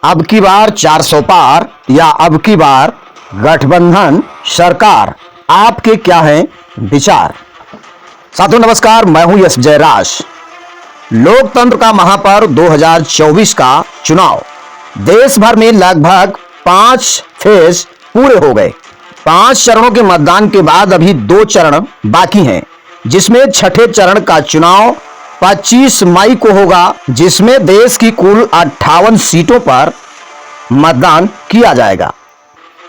अब की बार 400 पार या अब की बार गठबंधन सरकार, आपके क्या हैं विचार। साथियों नमस्कार, मैं हूं यश जयराज। लोकतंत्र का महापर्व 2024 का चुनाव देश भर में लगभग 5 फेज पूरे हो गए। 5 चरणों के मतदान के बाद अभी 2 चरण बाकी हैं, जिसमें छठे चरण का चुनाव 25 मई को होगा, जिसमें देश की कुल 58 सीटों पर मतदान किया जाएगा।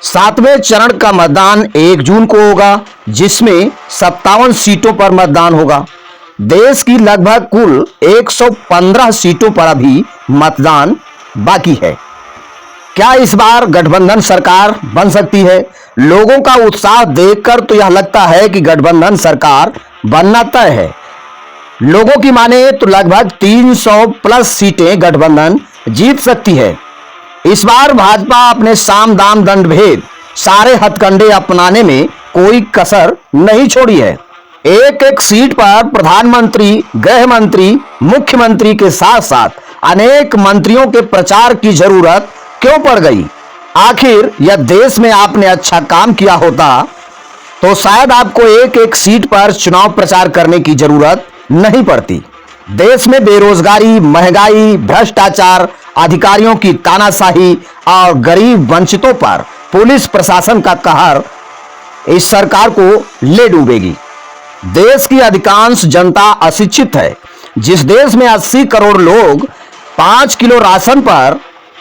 7वें चरण का मतदान 1 जून को होगा, जिसमें 57 सीटों पर मतदान होगा। देश की लगभग कुल 115 सीटों पर अभी मतदान बाकी है। क्या इस बार गठबंधन सरकार बन सकती है? लोगों का उत्साह देखकर तो यह लगता है कि गठबंधन सरकार बनना तय है। लोगों की माने तो लगभग 300 प्लस सीटें गठबंधन जीत सकती है। इस बार भाजपा अपने साम दाम दंड भेद सारे हथकंडे अपनाने में कोई कसर नहीं छोड़ी है। एक एक सीट पर प्रधानमंत्री, गृह मंत्री, मुख्यमंत्री के साथ साथ अनेक मंत्रियों के प्रचार की जरूरत क्यों पड़ गई? आखिर यह देश में आपने अच्छा काम किया होता तो शायद आपको एक एक सीट पर चुनाव प्रचार करने की जरूरत नहीं पड़ती। देश में बेरोजगारी, महंगाई, भ्रष्टाचार, अधिकारियों की तानाशाही और गरीब वंचितों पर पुलिस प्रशासन का कहर इस सरकार को ले डूबेगी। देश की अधिकांश जनता अशिक्षित है। जिस देश में 80 करोड़ लोग 5 किलो राशन पर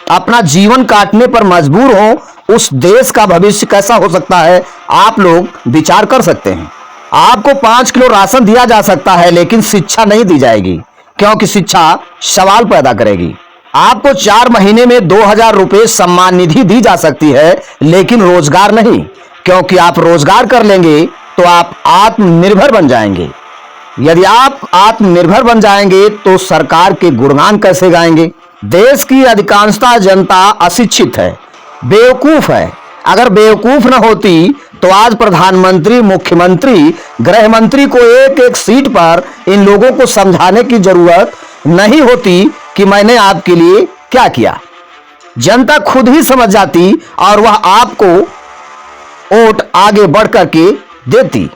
अपना जीवन काटने पर मजबूर हो, उस देश का भविष्य कैसा हो सकता है, आप लोग विचार कर सकते हैं। आपको 5 किलो राशन दिया जा सकता है, लेकिन शिक्षा नहीं दी जाएगी, क्योंकि शिक्षा सवाल पैदा करेगी। आपको 4 महीने में 2000 रुपए सम्मान निधि दी जा सकती है, लेकिन रोजगार नहीं, क्योंकि आप रोजगार कर लेंगे तो आप आत्मनिर्भर बन जाएंगे। यदि आप आत्मनिर्भर बन जाएंगे तो सरकार के गुणगान कैसे गाएंगे? देश की अधिकांशता जनता अशिक्षित है, बेवकूफ है। अगर बेवकूफ न होती तो आज प्रधानमंत्री, मुख्यमंत्री, गृह मंत्री को एक एक सीट पर इन लोगों को समझाने की जरूरत नहीं होती कि मैंने आपके लिए क्या किया। जनता खुद ही समझ जाती और वह आपको वोट आगे बढ़ करके देती।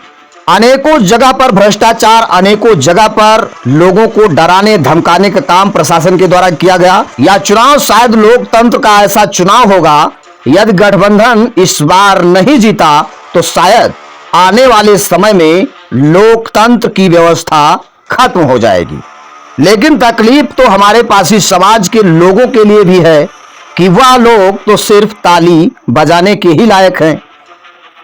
अनेकों जगह पर भ्रष्टाचार, अनेकों जगह पर लोगों को डराने धमकाने का काम प्रशासन के द्वारा किया गया। यह चुनाव शायद लोकतंत्र का ऐसा चुनाव होगा, यदि गठबंधन इस बार नहीं जीता तो शायद आने वाले समय में लोकतंत्र की व्यवस्था खत्म हो जाएगी। लेकिन तकलीफ तो हमारे पासी समाज के लोगों के लिए भी है कि वह लोग तो सिर्फ ताली बजाने के ही लायक हैं।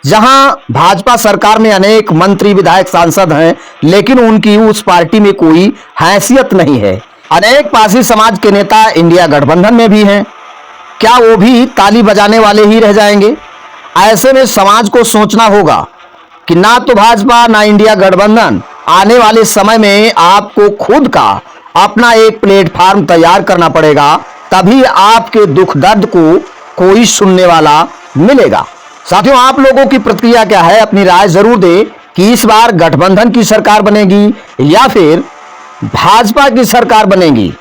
जहां भाजपा सरकार में अनेक मंत्री, विधायक, सांसद हैं, लेकिन उनकी उस पार्टी में कोई हैसियत नहीं है। अनेक पासी समाज के नेता इंडिया गठबंधन में भी हैं। क्या वो भी ताली बजाने वाले ही रह जाएंगे? ऐसे में समाज को सोचना होगा कि ना तो भाजपा ना इंडिया गठबंधन, आने वाले समय में आपको खुद का अपना एक प्लेटफॉर्म तैयार करना पड़ेगा, तभी आपके दुख दर्द को कोई सुनने वाला मिलेगा। साथियों, आप लोगों की प्रतिक्रिया क्या है? अपनी राय जरूर दें कि इस बार गठबंधन की सरकार बनेगी या फिर भाजपा की सरकार बनेगी।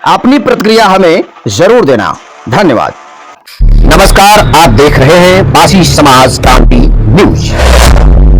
अपनी प्रतिक्रिया हमें जरूर देना। धन्यवाद। नमस्कार, आप देख रहे हैं पासी समाज क्रांति न्यूज।